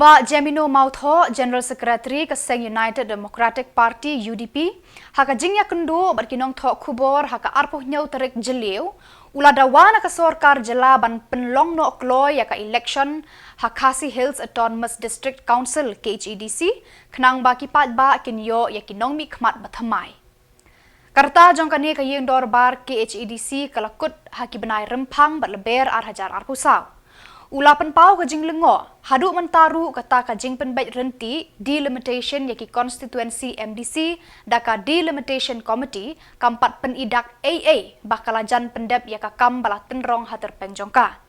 Ba Jamino Mautho, General Secretary Kaseng United Democratic Party UDP, haka jingya kendo berkinong tho Khubor haka arpoh nyau terik jeliu, ula Dawa na kasorkar jela ban Pynlong no Kloi yaka Elekshon Khasi Hills Autonomous District Council KHEDC, kenang ba kipat ba kinyo yakinong mi khmat bathamai. Karta jong kani kayeng dorbar KHEDC kalakut haki benai rempang berleber arhajar arpusau. Ula penpau kajing lengo, haduk mentaru kata kajing penbaik renti delimitation yaki constituency MDC daka delimitation committee kampat penidak AA bakalajan pendep yaka kam bala tenrong hater penjongka.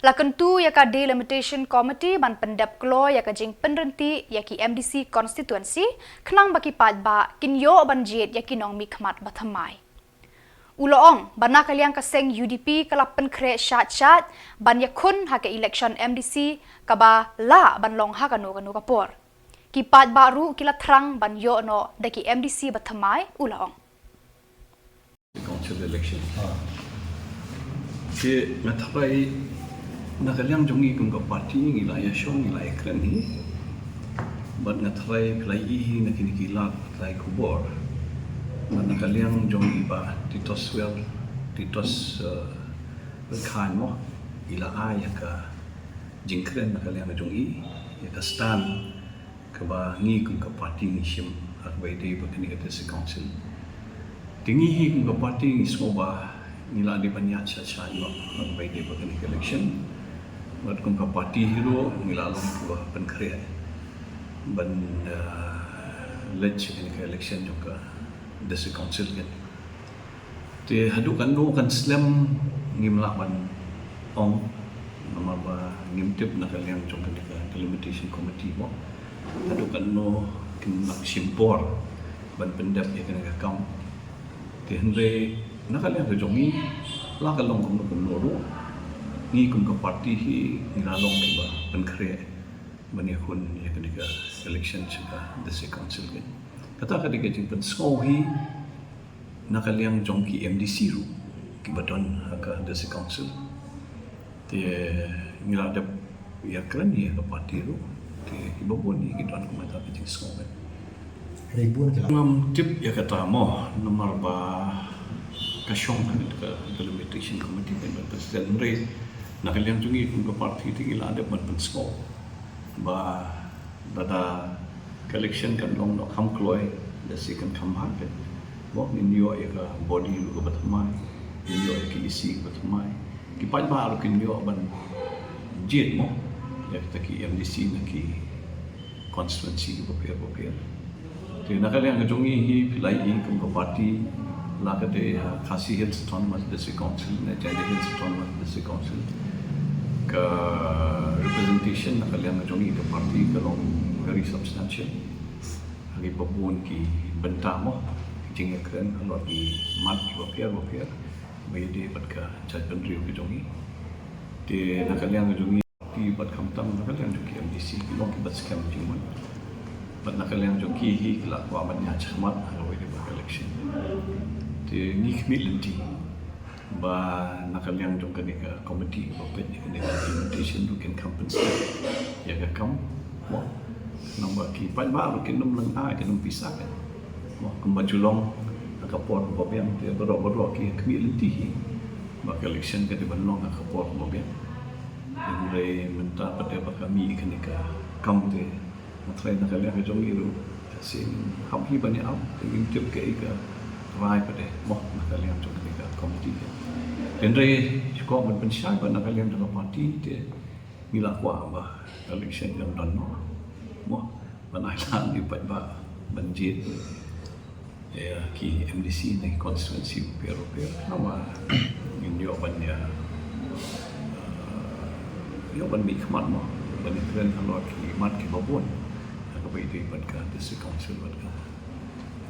Lakentu yaka delimitation committee ban pendep Kloi yaka jing penrenti yaki MDC constituency kenang baki padba kinyo banjit yaki nong mikmat bathamai. Uloong, bana kaliang kaseng UDP kalapan kre syat-syat, ban yakun hake Elekshon MDC kaba la ban long ha kanu kapor. Kipat baru kila terang ban yo no daki MDC bathamai uloong. Council election. Ke ngatapai nakaliang jongi kung parti ngila Elekshon ngila ekran ni. Ban ngatapai klai ihi nakinikila klai Khubor. Nakaliang jong iba titos well titos berkhan mo ila ay ka jingkren nakaliang jong i ya stan ka ba ngi kung ka party ni sim ak bai dei ba kini ka si council tingi hi kung ka party ni so ba nila di banyak cha yo ak bai dei ba kini election bat kung ka party hero nila long ko ban kre ban lech kini ka election juga desi council kan. Te hadukan no kan slam ngimlaban ong nama ba ngimtip na kaliang jong ketika delimitation committee mo. Hadukan no kin simpor ban pendap ya kan kam. Te hende na kaliang jongi la kalong kum noru ni kum ka party hi ngilalong ba ban kre ban yakun ya ketika election juga desi council kan. Kata ketika jimpen skohi nakaliang jongki MDC ru kibaton haka desi council te ngiladap ya keren ya ke parti ru te ibabon ni kiton kumata pijing skohi ribun kala tip ya kata mo nomor ba kasyong ke delimitation committee ben presiden re nakaliang jongi ke parti te ngiladap ban sko ba dada collection kan long no kam Kloi dasi kan kam haket bo min yo eka body lu ko batmai min yo eki isi batmai ki pat ba kin yo ban jet mo ya taki MDC na ki constituency ko per te nakaliang jongi hi pilai in ko party la ka de Khasi Hills Autonomous District Council na Khasi Hills Autonomous District Council ka representation nakaliang jongi ko party ka long very substantial. Hari babun ki benta mo jing ekran alor ki mat ki wapiar bai de bat ka chat pendriu ki jongi te nakaliang jongi ki bat khamtam nakaliang jongi MDC ki long ki bat scam jing mon bat nakaliang jongi hi la kwa bat nya chmat bai de bat election te ni khmilenti ba nakaliang jong ka committee ba Peit ni ka implementation to can compensate ya ka kam mo nombor ki pat ba kin num lang ai kan num pisah kan mo kembang Shillong kapor bobian te bro ki community hi ba election ka de Pynlong kapor bobian indre menta pada ba kami kan ka kam te matrai na kalian ka jong iru sin ham hi bani au tin tip ke ka rai pada mo na kalian jong ka committee indre ko ban pensai ba na kalian jong party te mila kwa ba election yang don no mo banailan di pat ba banjit ya ki MDC na constituency pero nama inyo ban ya yo ban mi khmat mo ban kren alor ki mat ki babon ka bai de pat ka district council bat ka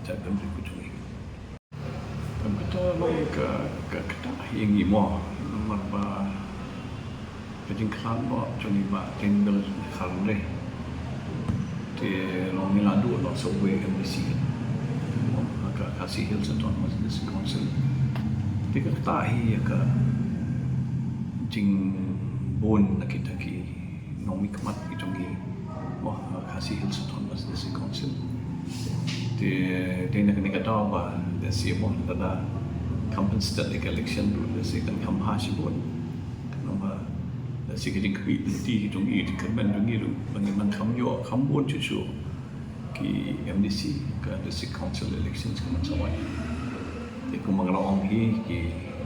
jagam ri ku chui tam kita lo ka kata yang mo nomor ba kajing khan mo choni ba tinggal khan re te long miladu lo so we MDC ka Khasi Hills Autonomous District Council te ka tahi ka jing bon nakita ki nomi kmat ki jongi khuborkhasi hills autonomous district council de nak ni kata ba de siamo tada campaign state election de se kan kamha sibon nama de se kini kwi ti jong i kerban jong i bagi man kamyo kambon chuchu ki MDC ka district council elections kan sawai de ko mangrong hi ki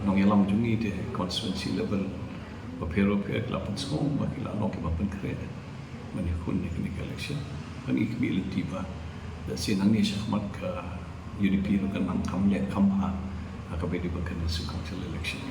nong yalam jong i de constituency level pero kelapun skong bagi la nok bapen kre mani kun ni election kan ikbil tiba da sinang ni syahmat ka UDP ro kan nang kam le kam ha ka be di bakan su council election